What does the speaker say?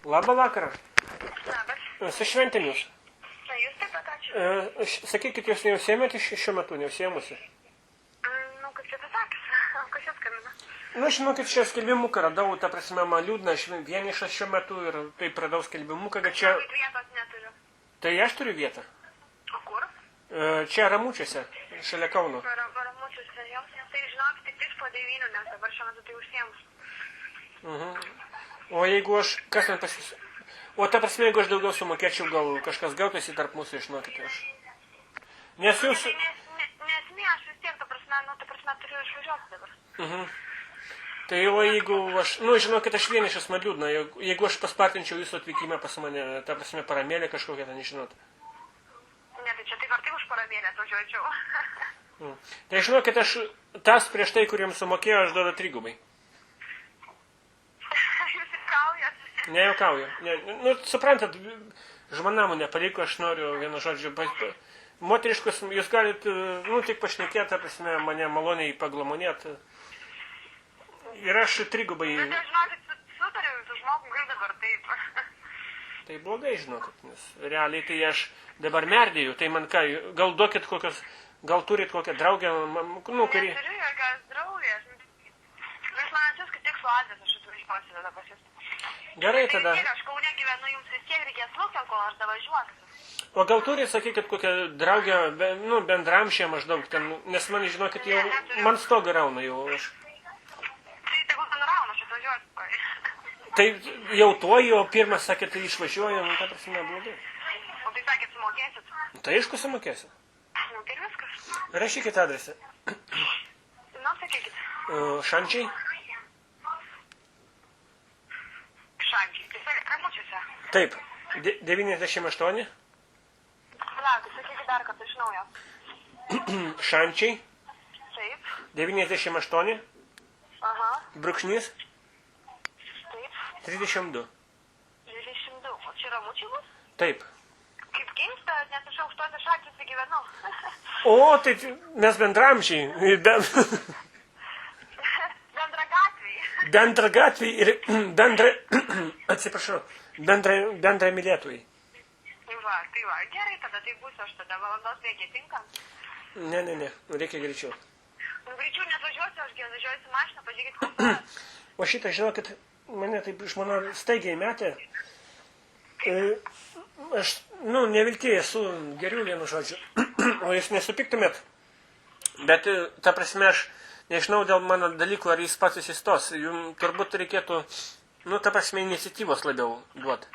Labą vakarą. Labas. Su šventėm jūs. Na, jūs taip pat ačiū. Sakykit, jūs neužsiėmėte šiuo metu, neužsiėmusi? Nu, kaip čia pasakys, kas jūs skambina? Nu, žinokit, čia skelbimuką radau, ta prasme, man liūdna, aš vienišas šiuo metu ir taip radau skelbimuką, kad čia... Aš vietos neturiu. Tai aš turiu vietą. O kur? Čia Ramučiuose, šalia Kauno. Ramučiuose, jau. Tai žinok, tik tais po 9, nes dabar šiuo metu tai užsiemus. O jeigu aš, kas man pasis... O ta prasme, jeigu aš daugiau sumokėčiau, gal kažkas gautųsi tarp mūsų, žinokit, aš. Nes jūs... Nesmė, aš vis tiek, ta prasme, turiu išvažiuoti dabar. Tai o jeigu aš, nu, žinokit, aš vienišas, man liūdna, jeigu aš paspartinčiau jūsų atvykimą pas mane, ta prasme, paramėlė kažkokią, ten nežinot. Ne, tai čia taip ar taip už paramėlę atvažiuočiau. Tai žinokit, aš tas prieš tai, kuriems sumokėjau, aš duodu 3 gubai. Jūs įskaujat. Nejaukauju. Nu, suprantat, žmona mane paliko, aš noriu vienu žodžiu. Moteriškus, jūs galit, nu, tik pašnekėti, ta prasme, mane maloniai paglamonėti. Ir aš 3 gubai... Bet aš žinokit, sutariu su žmogum, kaip dabar taip. Tai blogai, žinokit, nes realiai tai aš dabar merdėjau, tai man ką, gal duokit kokios, gal turit kokią draugę, nu, kuri... Neturiu jokios draugės. Jūs man atsiųskit tik su adresu, aš atvažiuosiu tada pas jūs. Gerai tada. Tai aš Kaune gyvenu, jums vis tiek reikės lukti, kol aš davažiuosiu. O gal turit, sakykit, kokią draugę, nu, bendramšę maždaug ten, nes man, žinokit, jau, man stogą rauna jau aš. Tai tegul ten rauna, aš atvažiuosiu. Tai jau tuoj, o pirmas sakė, tai išvažiuoju, nu, ta prasme, blogai. O tai sakėt, sumokėsit? Tai aišku sumokėsiu. Nu, tai ir viskas. Rašykit adresą. Nu, sakykit. Šančiai? Šančiai. Tai sakėt, Ramučiuose. Taip. 98? Palauk, sakykit dar kartą iš naujo. Šančiai? Taip. 98? Aha. Brūkšnys? Taip. 32. 22. O čia Ramučiai bus? Taip. Kaip keista, nes aš aukštose šakėse gyvenu. O, tai mes bendramžiai. Bendra gatvė ir bendra, atsiprašau, bendra mylėtojai. Tai va, gerai, tada tai būsiu aš tada valandos veikiai tinkam. Ne, reikia greičiau. Nu, greičiau netvažiuosiu, aš važiuoju su mašina, pažiūrėkit, kas. O šitą, žinokit, mane taip žmona staigiai metė. Aš, nu, neviltėjai esu, geriau vienu žodžiu. O jūs nesupiktumėt. Bet, ta prasme, aš nežinau dėl mano dalykų, ar jis pats įsistos. Jums turbūt reikėtų, nu, ta prasme, iniciatyvos labiau duoti.